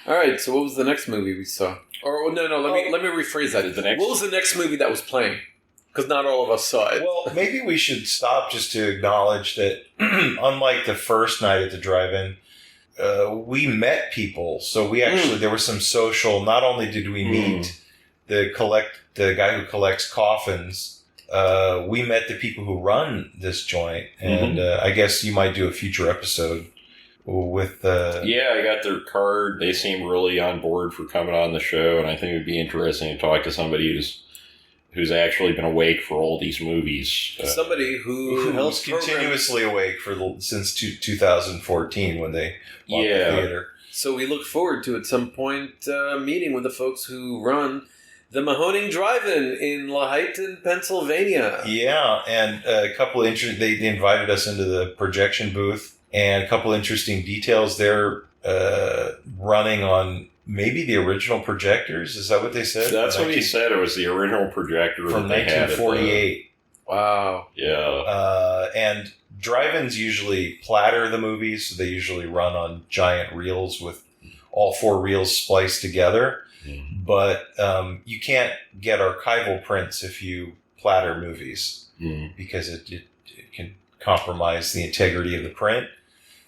All right, so what was the next movie we saw? Or no, let me rephrase that. What was the next movie that was playing? Because not all of us saw it. Well, maybe we should stop just to acknowledge that, unlike the first night at the drive-in, we met people. So we actually there was some social. Not only did we meet the guy who collects coffins, we met the people who run this joint, and I guess you might do a future episode with. Yeah, I got their card. They seem really on board for coming on the show, and I think it would be interesting to talk to somebody who's actually been awake for all these movies. Somebody who's continuously awake since 2014 when they bought the theater. So we look forward to at some point meeting with the folks who run the Mahoning Drive-In in Laheyton, Pennsylvania. Yeah, and a couple of they invited us into the projection booth, and a couple of interesting details. They're running on maybe the original projectors. Is that what they said? That's what he said. It was the original projector from 1948. Wow. Yeah. And drive-ins usually platter the movies, so they usually run on giant reels with all 4 reels spliced together. But you can't get archival prints if you platter movies because it can compromise the integrity of the print.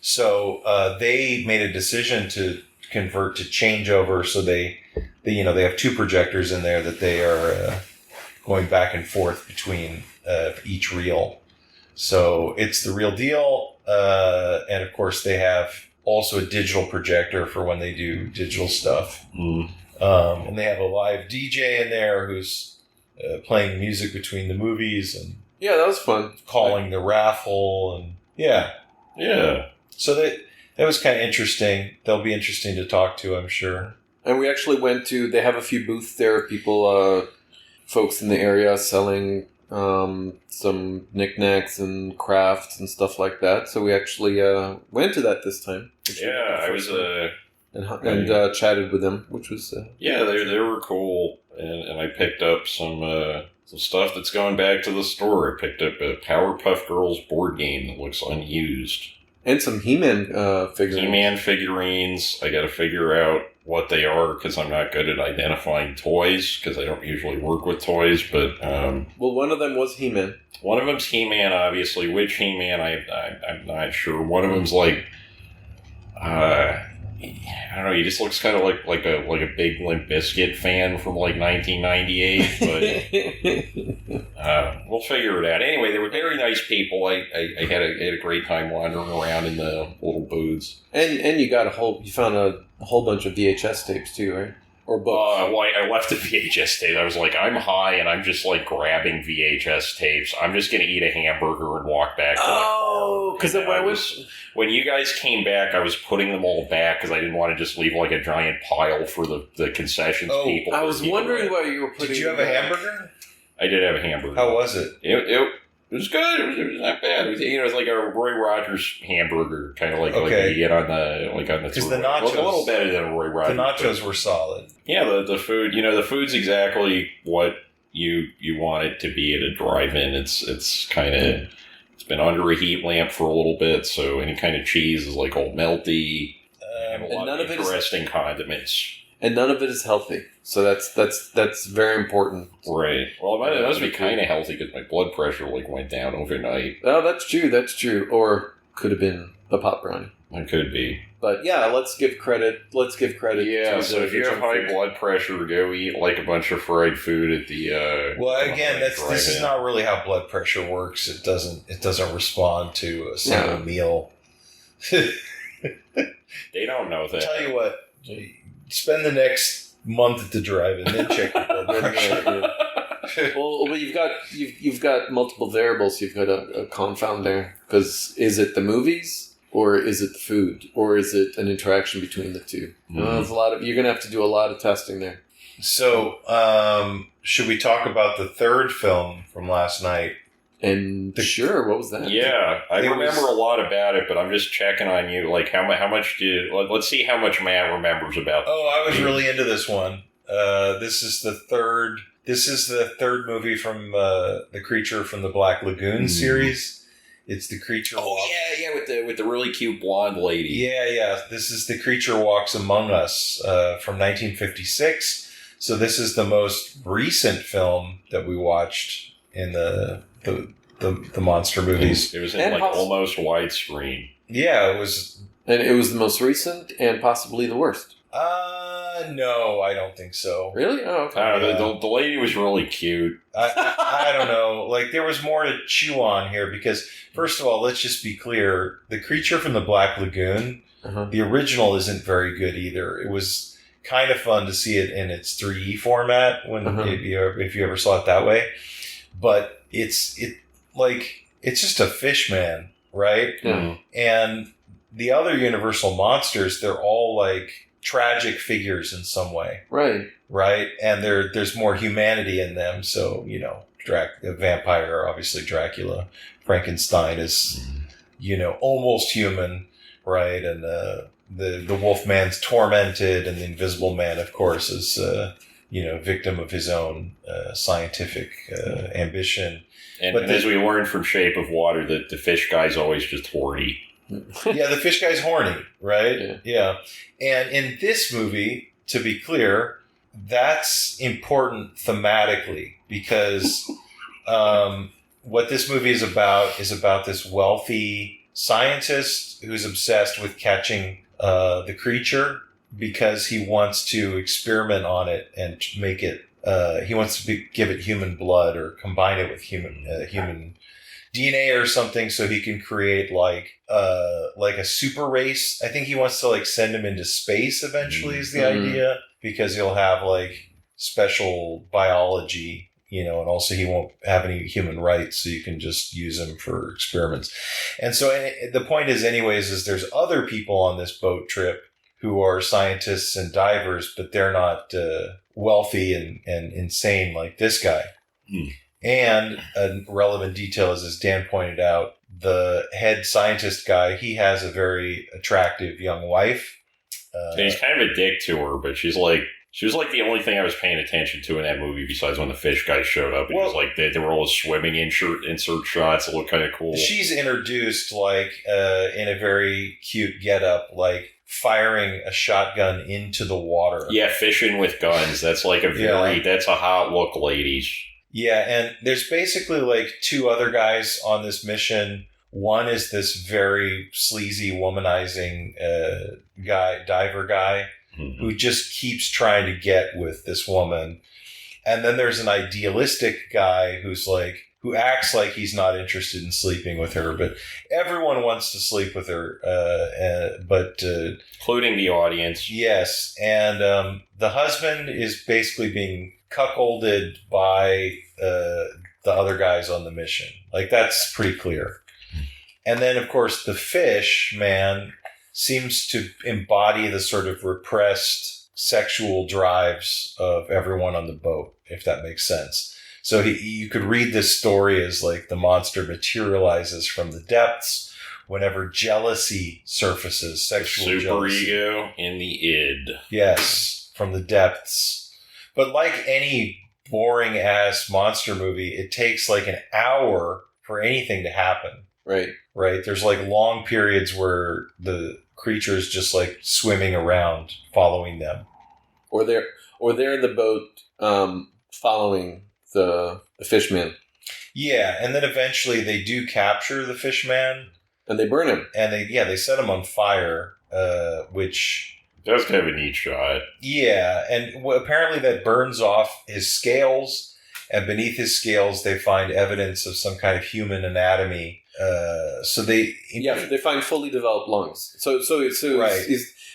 So they made a decision to convert to changeover. So they have 2 projectors in there that they are going back and forth between each reel. So it's the real deal. And of course they have also a digital projector for when they do digital stuff. And they have a live DJ in there who's playing music between the movies and that was fun. Calling the raffle and yeah. So that was kind of interesting. They'll be interesting to talk to, I'm sure. And we actually they have a few booths there, people, folks in the area selling some knickknacks and crafts and stuff like that. So we actually went to that this time. Yeah, I was and chatted with them, which was they were cool, and I picked up some stuff that's going back to the store. I picked up a Powerpuff Girls board game that looks unused. And some He-Man figurines. He-Man figurines. I got to figure out what they are because I'm not good at identifying toys because I don't usually work with toys. But well, one of them was He-Man. One of them's He-Man, obviously. Which He-Man? I'm not sure. One of them's like I don't know. He just looks kind of like a big Limp Bizkit fan from like 1998. But we'll figure it out. Anyway, they were very nice people. I had a great time wandering around in the little booths. And you found a whole bunch of VHS tapes too, right? Or books? Well, I left the VHS tape. I was like, I'm high and I'm just like grabbing VHS tapes. I'm just going to eat a hamburger and walk back to the car. Because when you guys came back, I was putting them all back because I didn't want to just leave like a giant pile for the concessions people. I was wondering why you were putting... Did you have a hamburger? I did have a hamburger. How was it? It was good. It was not bad. It was like a Roy Rogers hamburger, kind of like you get on the because the nachos, a little better than a Roy Rogers. The nachos were solid. Yeah, the food. The food's exactly what you want it to be at a drive-in. It's kind of it's been under a heat lamp for a little bit, so any kind of cheese is like all melty. And a lot of interesting condiments. And none of it is healthy. So that's very important. Right. Well, it must be kind of healthy because my blood pressure went down overnight. Oh, that's true. Or could have been the pot brownie. It could be. But yeah, let's give credit. Yeah, so if you have high blood pressure, go eat like a bunch of fried food at the... well, again, this is not really how blood pressure works. It doesn't respond to a single meal. They don't know that. I'll tell you what... Spend the next month at the drive-in, then check your blood pressure. Well, you've got multiple variables. You've got a confound there because is it the movies or is it the food or is it an interaction between the two? Mm-hmm. There's you're going to have to do a lot of testing there. So, should we talk about the third film from last night? And sure, what was that? Yeah, I remember a lot about it, but I'm just checking on you. Like, how much do you... Let's see how much Matt remembers about this. Oh, I was really into this one. This is the third movie from the creature from the Black Lagoon series. It's the creature. Oh, yeah, with with the really cute blonde lady. Yeah. This is The Creature Walks Among Us from 1956. So this is the most recent film that we watched in the monster movies. It was in almost widescreen. Yeah, it was. And it was the most recent and possibly the worst. No, I don't think so. Really? Oh, okay. I don't know. The lady was really cute. I don't know. Like, there was more to chew on here because, first of all, let's just be clear. The Creature from the Black Lagoon, the original isn't very good either. It was kind of fun to see it in its 3D format if you ever saw it that way. But it's just a fish man, right? Yeah. And the other Universal monsters, they're all like tragic figures in some way. Right? And there's more humanity in them. So, the vampire, obviously Dracula. Frankenstein is, almost human, right? And the Wolfman's tormented, and the Invisible Man, of course, is, victim of his own scientific ambition. And as we learned from Shape of Water, that the fish guy's always just horny. Yeah, the fish guy's horny, right? Yeah. And in this movie, to be clear, that's important thematically because what this movie is about this wealthy scientist who's obsessed with catching the creature because he wants to experiment on it and make it. He wants to give it human blood or combine it with human DNA or something, so he can create like a super race. I think he wants to send him into space eventually is the idea, because he'll have special biology, and also he won't have any human rights, so you can just use him for experiments. And so the point is there's other people on this boat trip who are scientists and divers, but they're not wealthy and insane like this guy. And a relevant detail is, as Dan pointed out, the head scientist guy, he has a very attractive young wife. And he's kind of a dick to her, but she was like the only thing I was paying attention to in that movie besides when the fish guy showed up. And it was like they were all swimming insert shots that looked kind of cool. She's introduced in a very cute getup, firing a shotgun into the water. Yeah, fishing with guns. That's that's a hot look, ladies. Yeah, and there's basically two other guys on this mission. One is this very sleazy, womanizing diver guy who just keeps trying to get with this woman. And then there's an idealistic guy who acts like he's not interested in sleeping with her, but everyone wants to sleep with her, including the audience. Yes, and the husband is basically being cuckolded by the other guys on the mission. That's pretty clear. And then, of course, the fish man seems to embody the sort of repressed sexual drives of everyone on the boat, if that makes sense. So you could read this story as the monster materializes from the depths whenever jealousy surfaces, sexual jealousy. Superego in the id. Yes, from the depths. But like any boring-ass monster movie, it takes an hour for anything to happen. Right. There's long periods where the creature's just swimming around, following them. Or they're in the boat following the fishman. Yeah, and then eventually they do capture the fishman. And they burn him. And they set him on fire, which... That's kind of a neat shot. Yeah, and apparently that burns off his scales, and beneath his scales they find evidence of some kind of human anatomy. They find fully developed lungs. So right.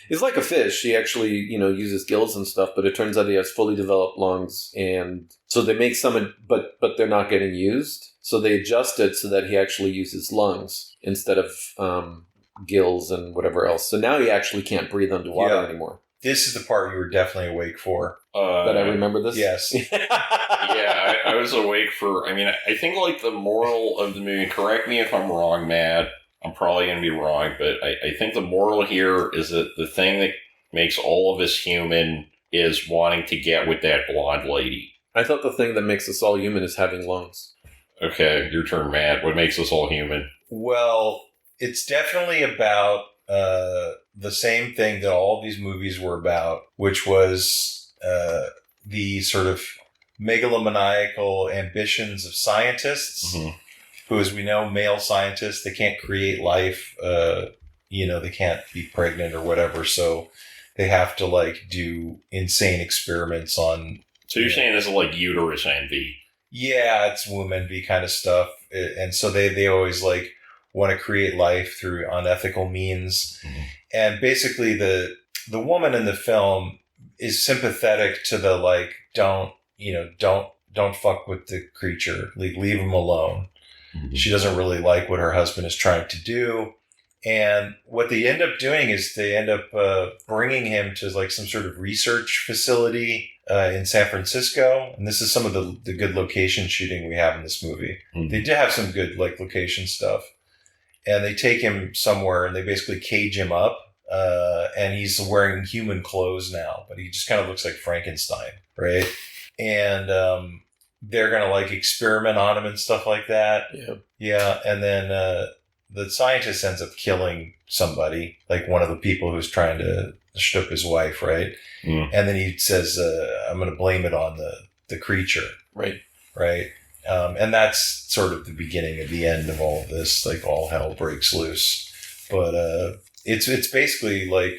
He's like a fish. He actually uses gills and stuff, but it turns out he has fully developed lungs, and so they make some, but they're not getting used. So they adjust it so that he actually uses lungs instead of gills and whatever else. So now he actually can't breathe underwater anymore. This is the part you were definitely awake for. That I remember this? Yes. Yeah, I was awake for... I think the moral of the movie, correct me if I'm wrong, Matt, I'm probably going to be wrong, but I think the moral here is that the thing that makes all of us human is wanting to get with that blonde lady. I thought the thing that makes us all human is having lungs. Okay, your turn, Matt. What makes us all human? Well, It's definitely about the same thing that all these movies were about, which was the sort of megalomaniacal ambitions of scientists, who, as we know, male scientists, they can't create life. They can't be pregnant or whatever, so they have to like do insane experiments on. So you're saying this is like uterus envy? Yeah, it's womb envy kind of stuff, and so they always like want to create life through unethical means. And basically the woman in the film is sympathetic to the like, don't fuck with the creature, like leave him alone. She doesn't really like what her husband is trying to do. And what they end up doing is they end up bringing him to like some sort of research facility in San Francisco. And this is some of the good location shooting we have in this movie. They did have some good like location stuff. And they take him somewhere and they basically cage him up. And he's wearing human clothes now, but he just kind of looks like Frankenstein, right? And they're going to like experiment on him and stuff like that. Yeah. And then the scientist ends up killing somebody, like one of the people who's trying to shtup his wife, right? And then he says, I'm going to blame it on the creature. Right. And that's sort of the beginning of the end of all of this, like all hell breaks loose. But it's basically like,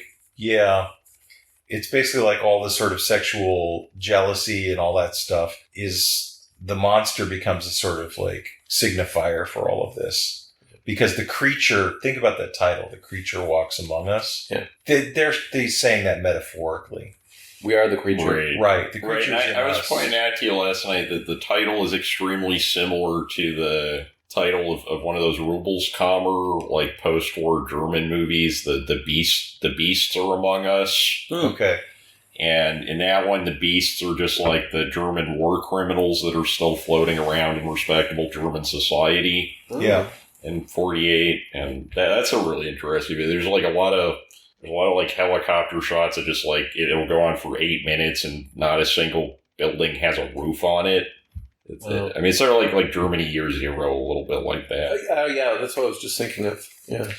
it's basically like all the sort of sexual jealousy and all that stuff is the monster becomes a sort of like signifier for all of this. Because the creature, think about that title, The Creature Walks Among Us. Yeah. They're saying that metaphorically. We are the creature. Right. The creature. I was pointing out to you last night that the title is extremely similar to the title of one of those Rubelskammer, like post-war German movies, the beasts are among us. Okay. And in that one, the beasts are just like the German war criminals that are still floating around in respectable German society. Yeah. In 1948, and that's a really interesting video. There's a lot of like helicopter shots that just like it'll go on for 8 minutes and not a single building has a roof on it. I mean, it's sort of like Germany Year Zero, a little bit like that. Yeah, that's what I was just thinking of. Yeah,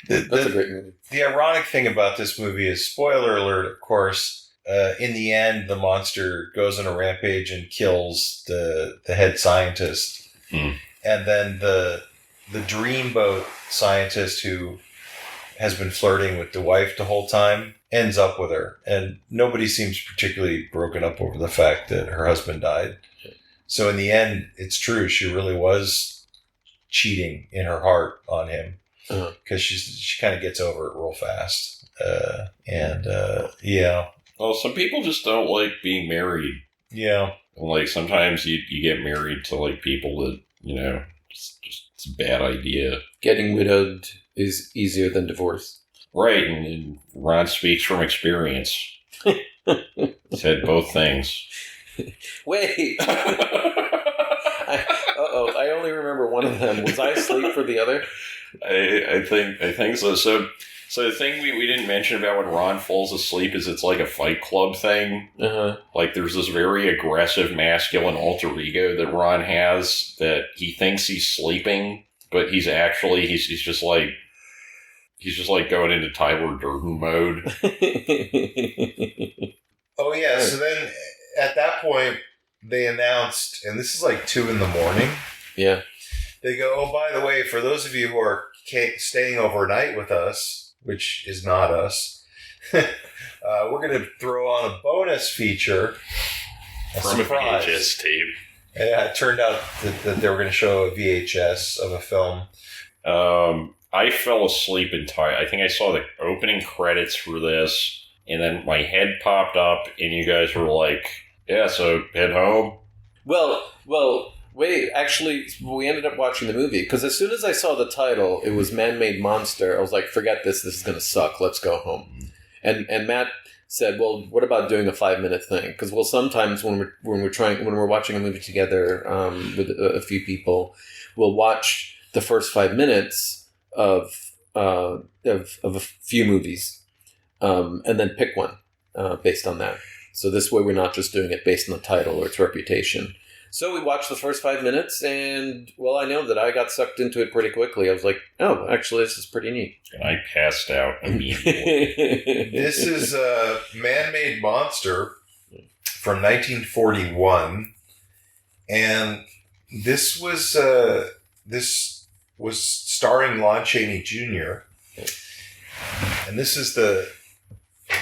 that's a great movie. The ironic thing about this movie is, spoiler alert, of course, in the end, the monster goes on a rampage and kills the head scientist, and then the dreamboat scientist who has been flirting with the wife the whole time ends up with her. And nobody seems particularly broken up over the fact that her husband died. So in the end, it's true. She really was cheating in her heart on him because she kind of gets over it real fast. Well, some people just don't like being married. Yeah. Like sometimes you get married to like people that, just it's a bad idea. Getting widowed is easier than divorce. Right, and Ron speaks from experience. He's had both things. Wait. I only remember one of them. Was I asleep for the other? I think so. So the thing we didn't mention about when Ron falls asleep is it's like a Fight Club thing. Like there's this very aggressive masculine alter ego that Ron has that he thinks he's sleeping, but he's just like going into Tyler Durden mode. Oh yeah. So then at that point they announced, and this is like 2 a.m. Yeah. They go, oh, by the way, for those of you who are staying overnight with us, which is not us, we're going to throw on a bonus feature. From a VHS tape. Yeah, it turned out that they were going to show a VHS of a film. I fell asleep entirely. I think I saw the opening credits for this, and then my head popped up, and you guys were like, yeah, so head home? Well, wait, actually, we ended up watching the movie, because as soon as I saw the title, it was Man-Made Monster, I was like, forget this is going to suck, let's go home. And Matt said, well, what about doing a 5-minute thing? Because, well, sometimes when we're watching a movie together with a few people, we'll watch the first 5 minutes of a few movies, and then pick one based on that. So this way we're not just doing it based on the title or its reputation. So we watched the first 5 minutes, and, well, I know that I got sucked into it pretty quickly. I was like, oh, actually, this is pretty neat. And I passed out immediately. This is a man-made monster from 1941, and this was starring Lon Chaney Jr., and this is the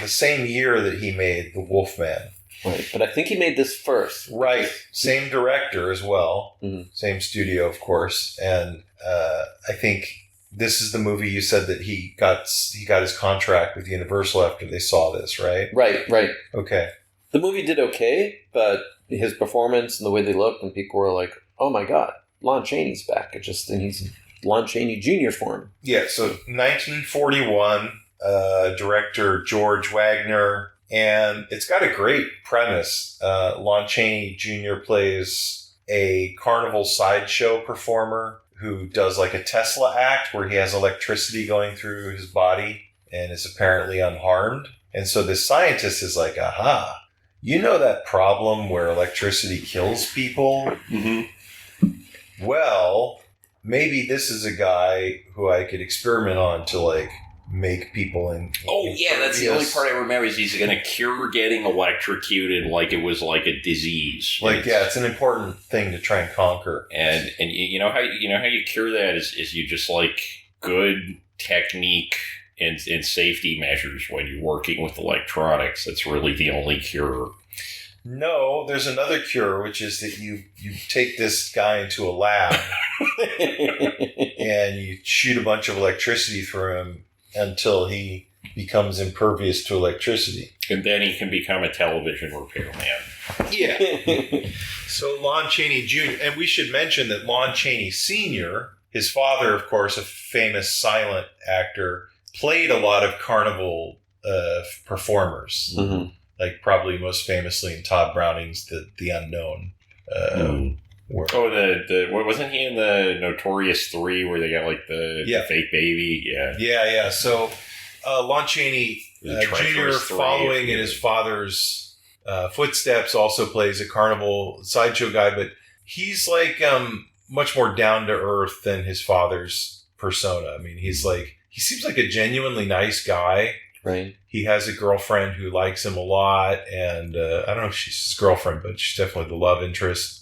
same year that he made The Wolfman. Right, but I think he made this first. Right, same director as well, Mhm. same studio, of course, and I think this is the movie you said that he got his contract with Universal after they saw this, right? Right. Okay. The movie did okay, but his performance and the way they looked, and people were like, oh my god, Lon Chaney's back. And he's Lon Chaney Jr. form. Yeah, so 1941, director George Wagner, and it's got a great premise. Lon Chaney Jr. plays a carnival sideshow performer who does like a Tesla act where he has electricity going through his body and is apparently unharmed. And so the scientist is like, aha, you know that problem where electricity kills people? Mm-hmm. Well, maybe this is a guy who I could experiment on to like make people That's the only part I remember is he's going to cure getting electrocuted like it was like a disease. It's an important thing to try and conquer. And you know how you cure that is you just like good technique and safety measures when you're working with electronics. That's really the only cure. No, there's another cure, which is that you take this guy into a lab and you shoot a bunch of electricity through him until he becomes impervious to electricity. And then he can become a television repairman. Yeah. So Lon Chaney Jr., and we should mention that Lon Chaney Sr., his father, of course, a famous silent actor, played a lot of carnival performers. Mm-hmm. Like probably most famously in Todd Browning's The Unknown. What wasn't he in the Notorious 3 where they got like the fake baby? Yeah. So Lon Chaney Jr., following in his father's footsteps, also plays a carnival sideshow guy, but he's like much more down to earth than his father's persona. I mean, he seems like a genuinely nice guy. Right. He has a girlfriend who likes him a lot, and I don't know if she's his girlfriend, but she's definitely the love interest.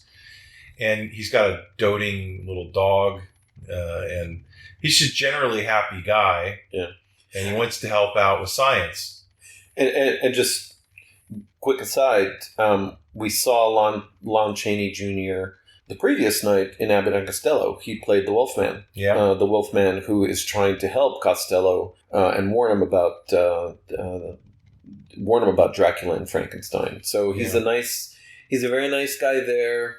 And he's got a doting little dog, and he's just generally happy guy. Yeah. And he wants to help out with science. And just quick aside, we saw Lon Chaney Jr. the previous night in Abbott and Costello. He played the Wolfman. Yeah. The Wolfman who is trying to help Costello and warn him about Dracula and Frankenstein. So he's he's a very nice guy there,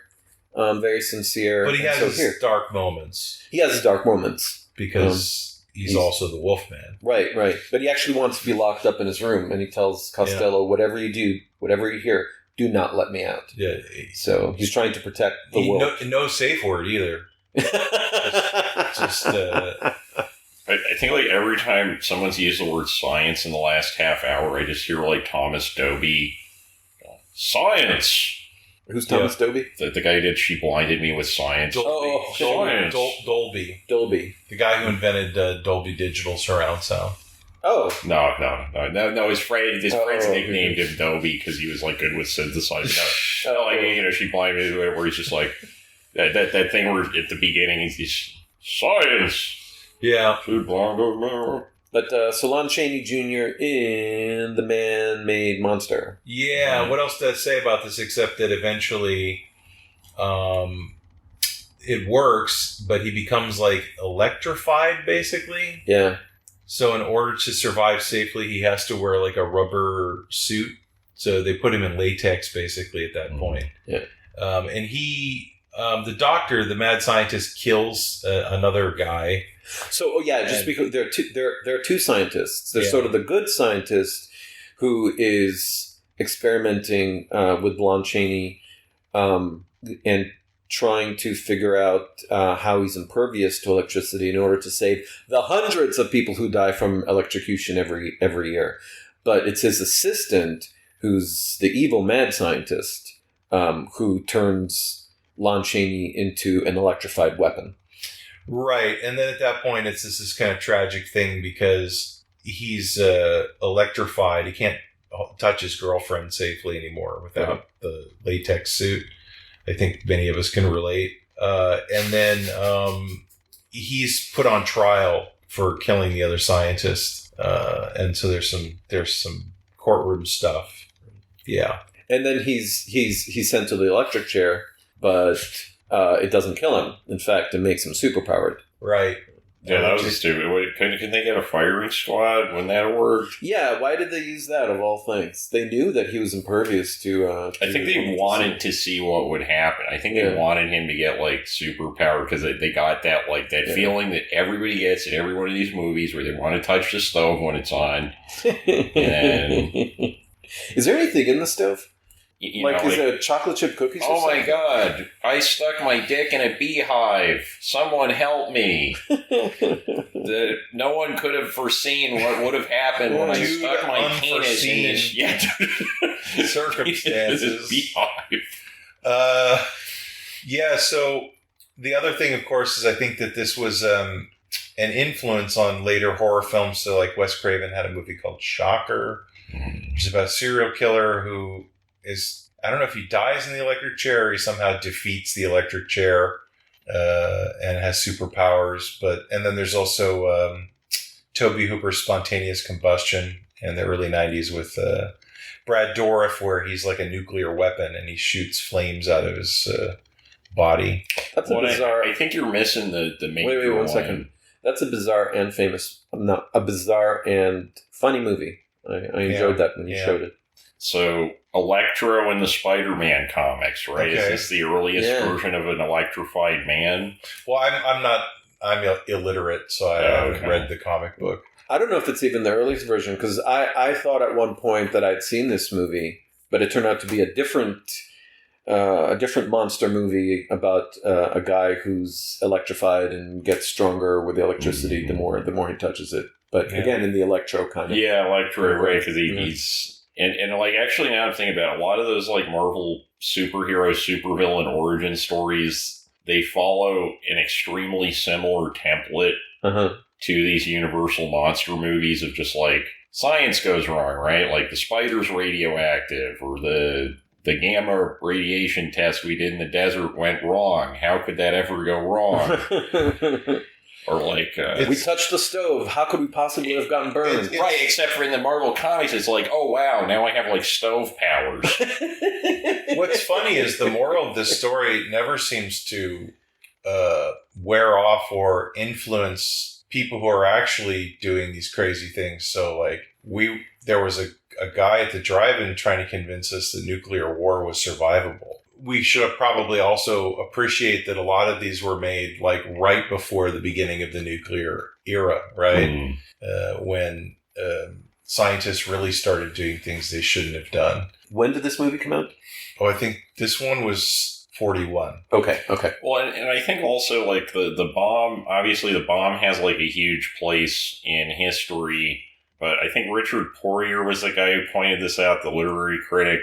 very sincere. But he has his dark moments. He has his dark moments because he's also the Wolfman. Right. But he actually wants to be locked up in his room, and he tells Costello, whatever you do, whatever you hear, do not let me out. Yeah. So he's trying to protect the wolf. No safe word either. I think like every time someone's used the word science in the last half hour, I just hear like Thomas Dolby. Science! Who's Thomas Dolby? The guy who did She Blinded Me with Science. Science. Dolby. The guy who invented Dolby Digital surround sound. Oh. No, his friends nicknamed him Dolby because he was like good with synthesizing. She Blinded Me, where he's just like, that thing where at the beginning he's science! Yeah. But so Lon Chaney Jr. in The Man-Made Monster. Yeah, what else to say about this except that eventually it works, but he becomes like electrified basically. Yeah. So in order to survive safely, he has to wear like a rubber suit. So they put him in latex basically at that point. Yeah. And he, the doctor, the mad scientist, kills another guy. So because there are two scientists. There's sort of the good scientist who is experimenting with Lon Chaney and trying to figure out how he's impervious to electricity in order to save the hundreds of people who die from electrocution every year. But it's his assistant who's the evil mad scientist who turns Lon Chaney into an electrified weapon. Right. And then at that point, it's this kind of tragic thing because he's electrified. He can't touch his girlfriend safely anymore without the latex suit. I think many of us can relate. And then he's put on trial for killing the other scientist. And so there's some courtroom stuff. Yeah. And then he's sent to the electric chair, but it doesn't kill him. In fact, it makes him superpowered. Right. Yeah, that was stupid. Couldn't they get a firing squad? Wouldn't that have worked? Yeah, why did they use that of all things? They knew that he was impervious to... I think they wanted to see what would happen. I think they wanted him to get, like, superpower because they got that, like, that feeling that everybody gets in every one of these movies where they want to touch the stove when it's on. And... Is there anything in the stove? You know, is it chocolate chip cookies or oh something? my god, I stuck my dick in a beehive. Someone help me. No one could have foreseen what would have happened when I stuck my penis in this circumstances. Beehive. Yeah, so the other thing, of course, is I think that this was an influence on later horror films. So, like, Wes Craven had a movie called Shocker, which is about a serial killer who is, I don't know if he dies in the electric chair or he somehow defeats the electric chair and has superpowers. And then there's also Tobe Hooper's Spontaneous Combustion in the early 90s with Brad Dourif, where he's like a nuclear weapon and he shoots flames out of his body. That's a bizarre... I think you're missing the main Wait, 1 second. That's a bizarre and funny movie. I enjoyed that when you showed it. So, Electro in the Spider-Man comics, right? Okay. Is this the earliest version of an electrified man? Well, I'm illiterate, so I haven't read the comic book. I don't know if it's even the earliest version, because I thought at one point that I'd seen this movie, but it turned out to be a different monster movie about a guy who's electrified and gets stronger with the electricity the more he touches it. But again, in the Electro kind of... Yeah, Electro, right, because he's... And like, actually, now I'm thinking about it, a lot of those, like, Marvel superhero, supervillain origin stories, they follow an extremely similar template to these Universal monster movies of just, like, science goes wrong, right? Like, the spider's radioactive, or the gamma radiation test we did in the desert went wrong. How could that ever go wrong? Or like... we touched the stove. How could we possibly have gotten burned? Right, except for in the Marvel comics, it's like, oh wow, now I have like stove powers. What's funny is the moral of this story never seems to wear off or influence people who are actually doing these crazy things. So like there was a guy at the drive-in trying to convince us that nuclear war was survivable. We should have probably also appreciate that a lot of these were made like right before the beginning of the nuclear era, right? When scientists really started doing things they shouldn't have done. When did this movie come out? Oh, I think this one was 41. Okay. Well, and I think also like the bomb, obviously the bomb has like a huge place in history, but I think Richard Poirier was the guy who pointed this out, the literary critic.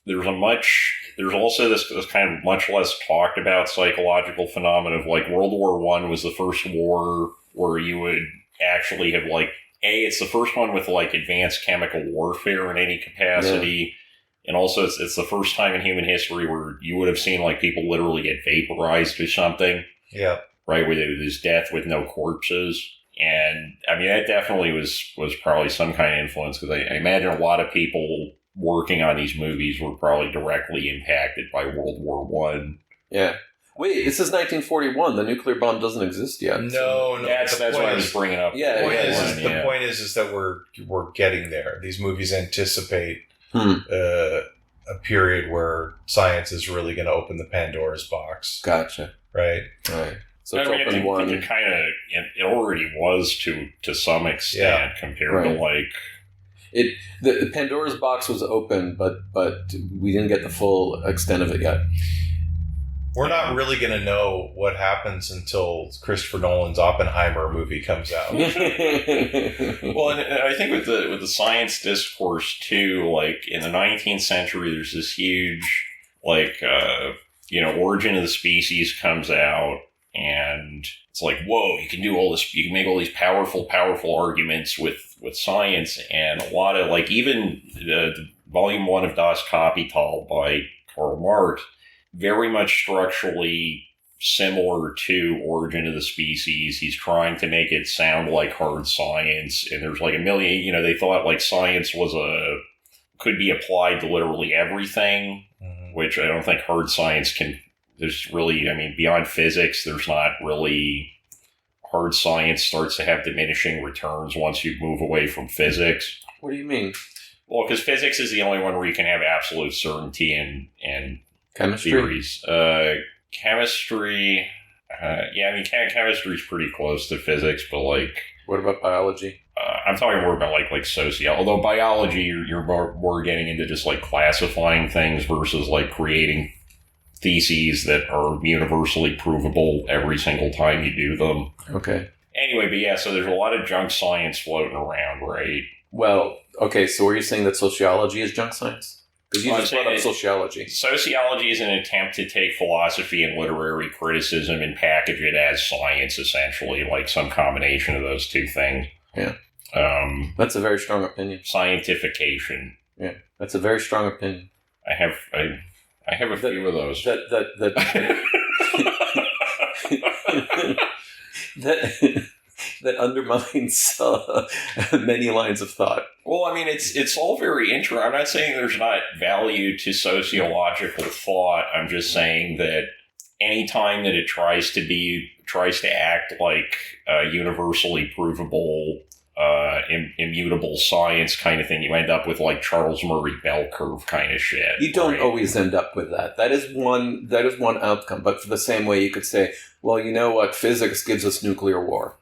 There's also this kind of much less talked about psychological phenomenon of like World War I was the first war where you would actually have like, it's the first one with like advanced chemical warfare in any capacity. Yeah. And also it's the first time in human history where you would have seen like people literally get vaporized or something. Yeah. Right, where there's death with no corpses. And I mean, that definitely was probably some kind of influence because I imagine a lot of people working on these movies were probably directly impacted by World War One. Yeah. Wait, this is 1941. The nuclear bomb doesn't exist yet. No. That's what I was bringing up. The point is that we're getting there. These movies anticipate a period where science is really going to open the Pandora's box. Gotcha. Right. So it's open one. I think it already was to some extent compared to like. The Pandora's box was open, but we didn't get the full extent of it yet. We're not really going to know what happens until Christopher Nolan's Oppenheimer movie comes out. Well, and I think with the science discourse too, like in the 19th century, there's this huge like Origin of the Species comes out, and it's like, whoa, you can do all this, you can make all these powerful arguments with science, and a lot of, like, even the Volume 1 of Das Kapital by Karl Marx, very much structurally similar to Origin of the Species. He's trying to make it sound like hard science, and there's like a million, they thought like science could be applied to literally everything, which I don't think hard science can. There's really, beyond physics, there's not really. Hard science starts to have diminishing returns once you move away from physics. What do you mean? Well, because physics is the only one where you can have absolute certainty and chemistry theories. Chemistry, chemistry is pretty close to physics, but like, what about biology? I'm talking more about like sociology. Although biology, you're more getting into just like classifying things versus like creating theses that are universally provable every single time you do them. Okay. Anyway, but yeah, so there's a lot of junk science floating around, right? Well, okay, so are you saying that sociology is junk science? Because you just brought up sociology. Sociology is an attempt to take philosophy and literary criticism and package it as science, essentially, like some combination of those two things. Yeah. That's a very strong opinion. Scientification. Yeah, that's a very strong opinion. I have a few of those. That undermines many lines of thought. Well, it's all very interesting. I'm not saying there's not value to sociological thought. I'm just saying that any time that it tries to act like universally provable, immutable science kind of thing, you end up with like Charles Murray bell curve kind of shit. You don't always end up with that. That is one outcome. But for the same way, you could say, well, you know what? Physics gives us nuclear war.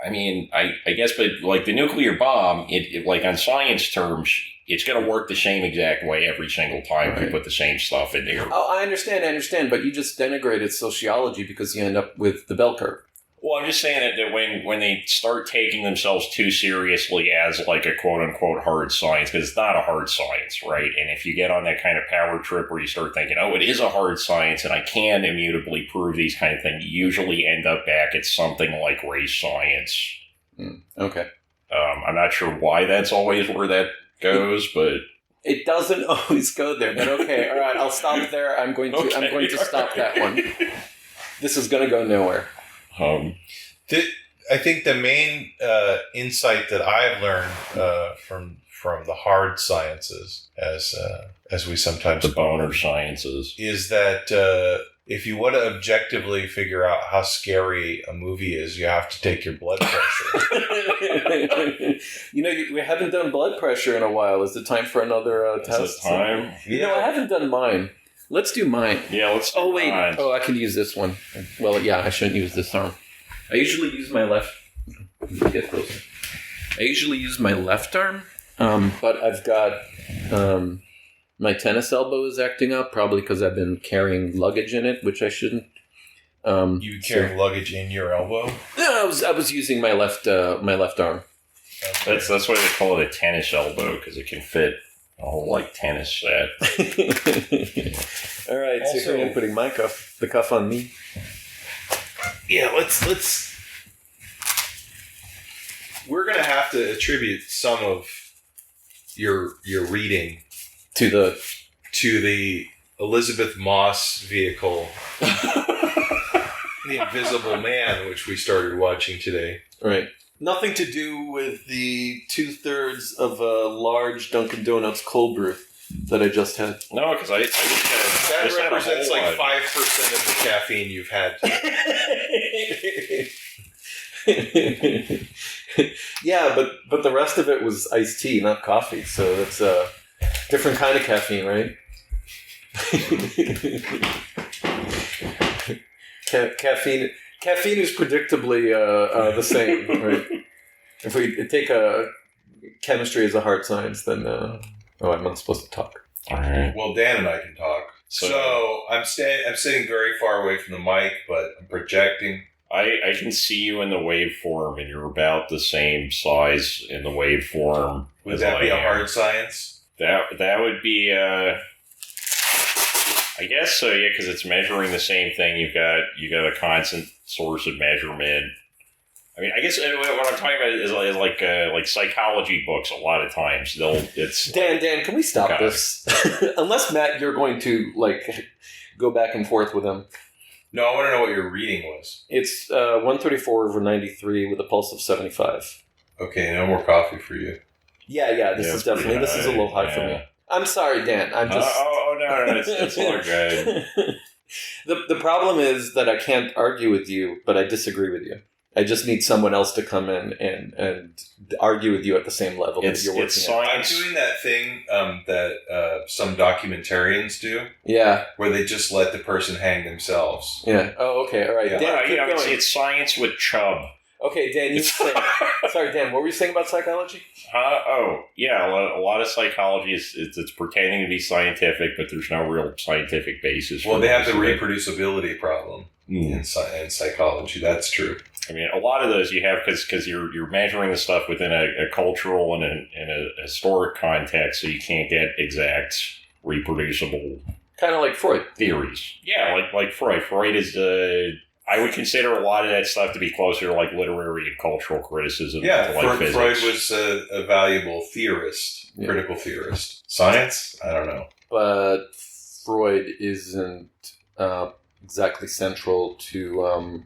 I guess, but like the nuclear bomb, it like on science terms, it's going to work the same exact way every single time if you put the same stuff in there. Oh, I understand, but you just denigrated sociology because you end up with the bell curve. Well, I'm just saying that when they start taking themselves too seriously as like a quote-unquote hard science, because it's not a hard science, right? And if you get on that kind of power trip where you start thinking, oh, it is a hard science and I can immutably prove these kind of things, you usually end up back at something like race science. Okay. I'm not sure why that's always where that goes, but... It doesn't always go there, but okay, all right, I'll stop there. I'm going to stop that one. This is going to go nowhere. I think the main insight that I've learned from the hard sciences, as we sometimes the boner sciences, is that if you want to objectively figure out how scary a movie is, you have to take your blood pressure. We haven't done blood pressure in a while. Is it time for another test? Is it time? I haven't done mine. Let's do mine. Yeah, let's do mine. Mine. Oh, I can use this one. Well, yeah, I shouldn't use this arm. I usually use my left... Get closer. I usually use my left arm, but I've got... my tennis elbow is acting up, probably because I've been carrying luggage in it, which I shouldn't. You carry luggage in your elbow? No, I was using my left arm. Okay. That's why they call it a tennis elbow, because it can fit a whole like tennis set. All right, also, so here I'm putting the cuff on me. Yeah, let's. We're gonna have to attribute some of your reading to the Elizabeth Moss vehicle, The Invisible Man, which we started watching today. Right. Nothing to do with the 2/3 of a large Dunkin' Donuts cold brew that I just had. No, because I just had that represents like 5% of the caffeine you've had today. Yeah, but the rest of it was iced tea, not coffee. So that's a different kind of caffeine, right? Caffeine is predictably the same, right? If we take chemistry as a hard science, then I'm not supposed to talk. All right. Well, Dan and I can talk. So I'm sitting very far away from the mic, but I'm projecting. I can see you in the waveform, and you're about the same size in the waveform. Would that be a hard science? That would be I guess so, yeah, because it's measuring the same thing. You got a constant source of measurement. I mean, I guess what I'm talking about is like psychology books. A lot of times, it's Dan, can we stop this? Unless Matt, you're going to go back and forth with him. No, I want to know what your reading was. It's 134/93 with a pulse of 75. Okay, no more coffee for you. Yeah. This is a little high for me. I'm sorry, Dan. I'm just. No, it's all good. The problem is that I can't argue with you, but I disagree with you. I just need someone else to come in and argue with you at the same level that you're working at. I'm doing that thing that some documentarians do. Yeah. Where they just let the person hang themselves. Yeah. Oh, okay. All right. Yeah. Dan, it's science with Chubb. Okay, Dan, you were saying... Sorry, Dan, what were you saying about psychology? A lot of psychology it's pretending to be scientific, but there's no real scientific basis. Well, they have the reproducibility problem in psychology. That's true. I mean, a lot of those you have because you're measuring the stuff within a cultural and a historic context, so you can't get exact reproducible. Kind of like Freud theories. Yeah, like Freud. Freud is I would consider a lot of that stuff to be closer to like literary and cultural criticism. Yeah, like Freud was a valuable theorist, critical theorist. Science? I don't know. But Freud isn't exactly central to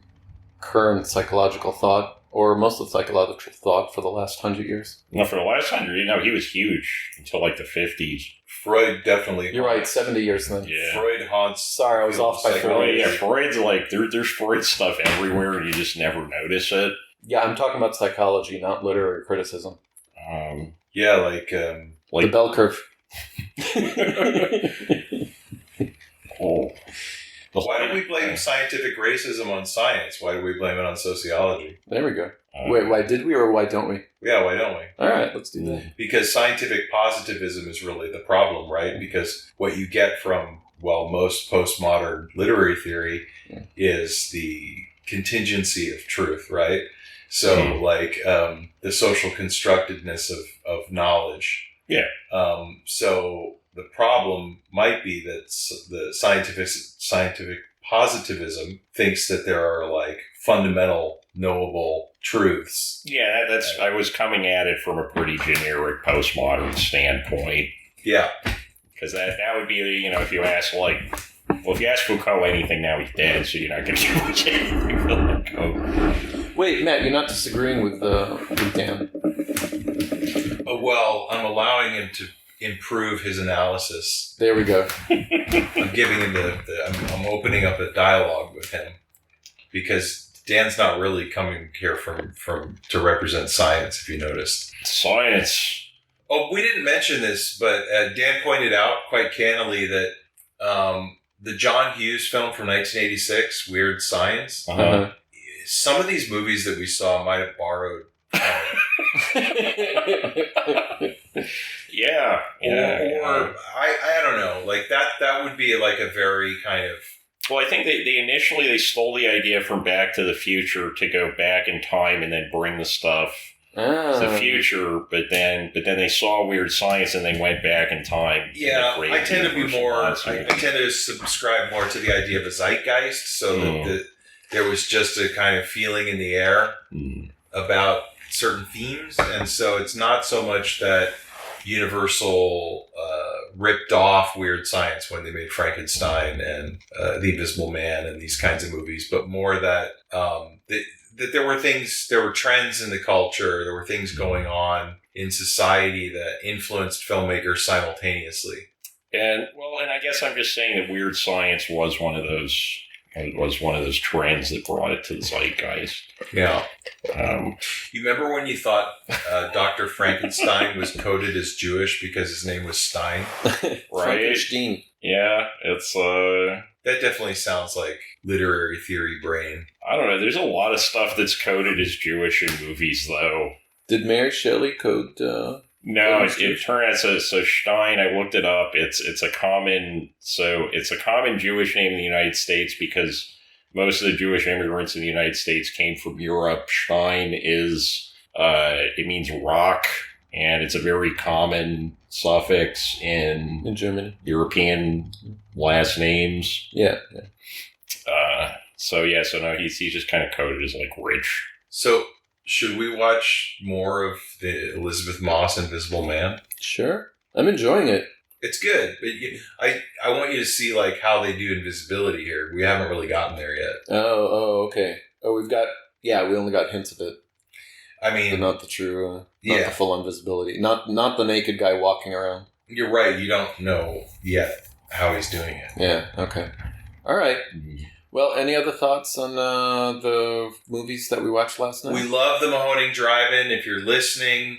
current psychological thought, or most of psychological thought for the last 100 years. No, for the last 100 years, he was huge until like the 50s. Freud definitely. You're right, 70 years then. Yeah. Freud haunts. Sorry, I was off by 40 years. Yeah, Freud's like, there's Freud stuff everywhere and you just never notice it. Yeah, I'm talking about psychology, not literary criticism. Yeah, like the bell curve. Oh. Why do we blame scientific racism on science? Why do we blame it on sociology? There we go. Wait, why did we or why don't we? Yeah, why don't we? All right, let's do that. Because scientific positivism is really the problem, right? Because what you get from, most postmodern literary theory is the contingency of truth, right? So, the social constructedness of knowledge. Yeah. So the problem might be that the scientific positivism thinks that there are fundamental knowable truths. Yeah, I was coming at it from a pretty generic postmodern standpoint. Yeah. Because that would be, if you ask if you ask Foucault anything now, he's dead, so you're not going to get much anything from Foucault. Wait, Matt, you're not disagreeing with Dan. Well, I'm allowing him to improve his analysis. There we go. I'm giving him I'm opening up a dialogue with him because Dan's not really coming here to represent science, if you noticed. Science. Oh, we didn't mention this, but Dan pointed out quite candidly that the John Hughes film from 1986, Weird Science, some of these movies that we saw might have borrowed. Yeah. Or I don't know. That would be a very kind of. Well, I think they initially stole the idea from Back to the Future to go back in time and then bring the stuff to the future, but then they saw Weird Science and they went back in time. Yeah, I tend to be more. I tend to subscribe more to the idea of a zeitgeist, so that there was just a kind of feeling in the air about certain themes, and so it's not so much that Universal ripped off Weird Science when they made Frankenstein and The Invisible Man and these kinds of movies, but more that that there were trends in the culture, there were things going on in society that influenced filmmakers simultaneously. And I guess I'm just saying that Weird Science was one of those. It was one of those trends that brought it to the zeitgeist. Yeah. You remember when you thought Dr. Frankenstein was coded as Jewish because his name was Stein? Right? Frankenstein. Yeah, it's that definitely sounds like literary theory brain. I don't know. There's a lot of stuff that's coded as Jewish in movies, though. Did Mary Shelley code? No, it turned out so Stein. I looked it up. It's a common Jewish name in the United States because most of the Jewish immigrants in the United States came from Europe. Stein it means rock and it's a very common suffix in Germany. European last names. Yeah. So no, he's just kind of coded as like rich. So, should we watch more of the Elizabeth Moss Invisible Man? Sure. I'm enjoying it. It's good, but I want you to see like how they do invisibility here. We haven't really gotten there yet. Oh, okay. Oh, we only got hints of it. I mean, But not the true, not the full invisibility. Not the naked guy walking around. you're right. You don't know yet how he's doing it. Yeah, okay. All right. Well, any other thoughts on the movies that we watched last night? We love the Mahoning Drive-In. If you're listening,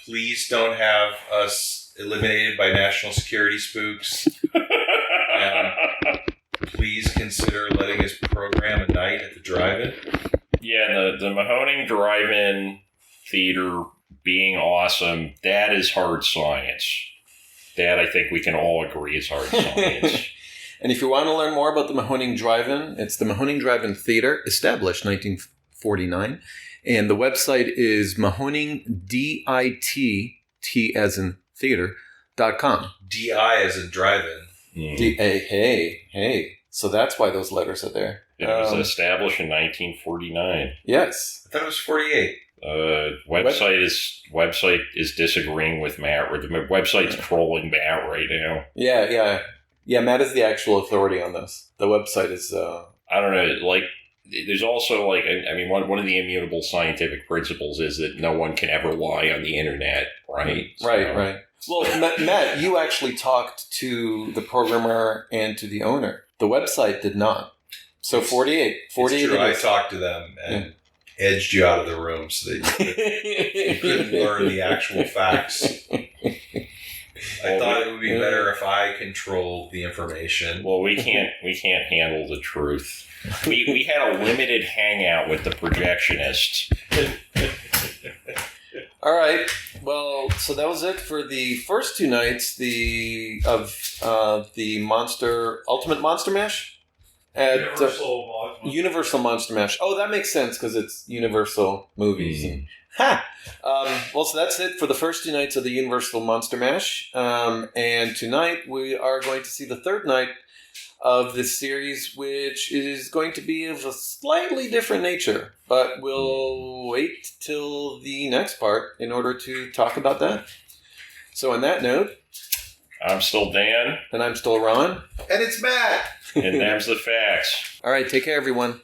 please don't have us eliminated by national security spooks. Please consider letting us program a night at the drive-in. Yeah, the Mahoning Drive-In Theater being awesome, that is hard science. That I think we can all agree is hard science. And if you want to learn more about the Mahoning Drive-In, it's the Mahoning Drive-In Theater, established 1949. And the website is Mahoning, D-I-T, as in theater.com. D-I as in drive-in. Hey. So that's why those letters are there. It was established in 1949. Yes. I thought it was 48. Website is disagreeing with Matt, or the website's trolling Matt right now. Yeah, Matt is the actual authority on this. The website is... I don't know, like, there's also, like, I mean, one of the immutable scientific principles is that no one can ever lie on the internet, right? Right. Well, Matt, you actually talked to the programmer and to the owner. The website did not. So 48. It's true. I talked to them and edged you out of the room so that you couldn't learn the actual facts. I thought it would be better if I controlled the information. Well, we can't handle the truth. We had a limited hangout with the projectionist. All right. Well, so that was it for the first two nights of the Ultimate Monster Mash at Universal Monster Mash. Oh, that makes sense because it's Universal movies. Well, so that's it for the first two nights of the Universal Monster Mash. And tonight we are going to see the third night of this series, which is going to be of a slightly different nature. But we'll wait till the next part in order to talk about that. So on that note... I'm still Dan. And I'm still Ron. And it's Matt. And them's the facts. All right, take care, everyone.